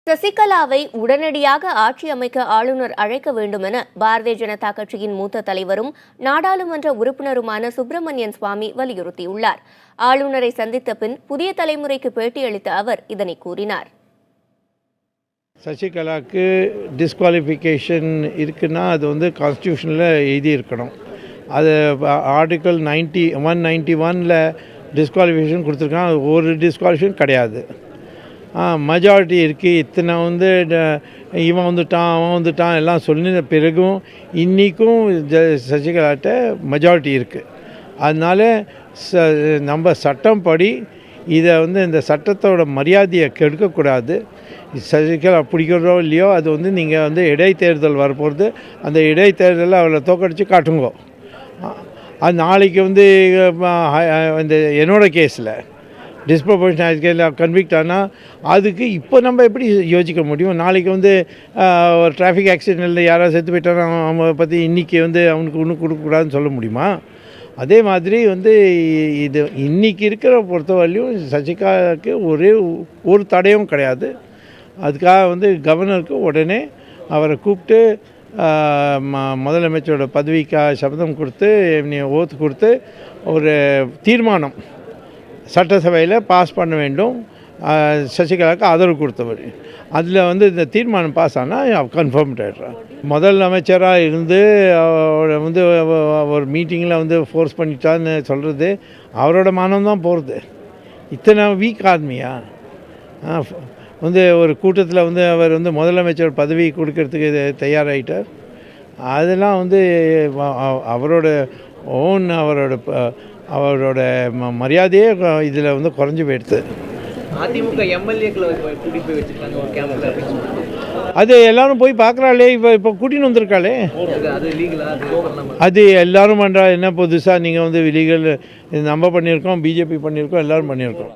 சசிகலாவை உடனடியாக ஆட்சி அமைக்க ஆளுநர் அழைக்க வேண்டும் என பாரதிய ஜனதா கட்சியின் மூத்த தலைவரும் நாடாளுமன்ற உறுப்பினருமான சுப்பிரமணியன் சுவாமி வலியுறுத்தியுள்ளார். ஆளுநரை சந்தித்த பின் புதிய தலைமுறைக்கு பேட்டியளித்த அவர் இதனை கூறினார். சசிகலாவுக்கு டிஸ்குவாலிஃபிகேஷன் இருக்குன்னா அது கான்ஸ்டியூஷனில் எழுதியிருக்கணும். அது ஆர்டிக்கல் 191 டிஸ்குவாலிஃபிகேஷன் கொடுத்துருக்கான். ஒரு டிஸ்குவாலிஃபிகேஷன் கிடையாது. மெஜாரிட்டி இருக்குது. இத்தனை இவன் வந்துட்டான் அவன் வந்துட்டான் எல்லாம் சொன்ன பிறகும் இன்றைக்கும் சசிகலாட்ட மெஜாரிட்டி இருக்குது. அதனால் நம்ம சட்டம் படி இதை இந்த சட்டத்தோட மரியாதையை கெடுக்கக்கூடாது. சசிகலா பிடிக்கிறதோ இல்லையோ அது நீங்கள் இடைத்தேர்தல் வரப்போகிறது. அந்த இடைத்தேர்தலில் அவளை தோக்கடிச்சு காட்டுங்கோ. அது நாளைக்கு இந்த என்னோட கேஸில் டிஸ்ப்ரொபோர்ஷனல் கன்விக்ட் ஆனால் அதுக்கு இப்போ நம்ம எப்படி யோசிக்க முடியும்? நாளைக்கு ஒரு டிராஃபிக் ஆக்சிடெண்ட்டில் யாராவது செத்து போயிட்டானா அவனை பற்றி இன்றைக்கி அவனுக்கு ஒன்றும் கொடுக்கக்கூடாதுன்னு சொல்ல முடியுமா? அதே மாதிரி இது இன்றைக்கி இருக்கிற பொறுத்தவரையிலையும் சசிகலாவுக்கு ஒரு தடையும் கிடையாது. அதுக்காக கவர்னருக்கு உடனே அவரை கூப்பிட்டு முதலமைச்சரோட பதவிக்காக சபதம் கொடுத்து ஓத்து கொடுத்து ஒரு தீர்மானம் சட்டசபையில் பாஸ் பண்ண வேண்டும். சசிகலாவுக்கு ஆதரவு கொடுத்தவர். அதில் இந்த தீர்மானம் பாஸ் ஆனால் கன்ஃபார்ம் ஆகிடுறான். முதல் அமைச்சராக இருந்து ஒரு மீட்டிங்கில் ஃபோர்ஸ் பண்ணிட்டான்னு சொல்கிறது அவரோட மானம்தான் போகிறது. இத்தனை வீக் ஆர்மியா ஒரு கூட்டத்தில் அவர் முதலமைச்சர் பதவி கொடுக்கறதுக்கு தயாராகிட்டார். அதெல்லாம் அவரோட ஓன் அவரோட மரியாதையே இதில் குறைஞ்சி போயிடுது. அதிமுக எம்எல்ஏக்களை கூட்டிட்டு போய் வச்சிருக்காங்க ஒரு கேம்ப்ல. அது எல்லாரும் போய் பார்க்குறாளே. இப்போ கூட்டின்னு வந்திருக்காளே. அது எல்லாரும் பண்ணுறா. என்ன புதுசாக நீங்கள் லீகல் நம்ம பண்ணியிருக்கோம், பிஜேபி பண்ணியிருக்கோம், எல்லோரும் பண்ணியிருக்கோம்.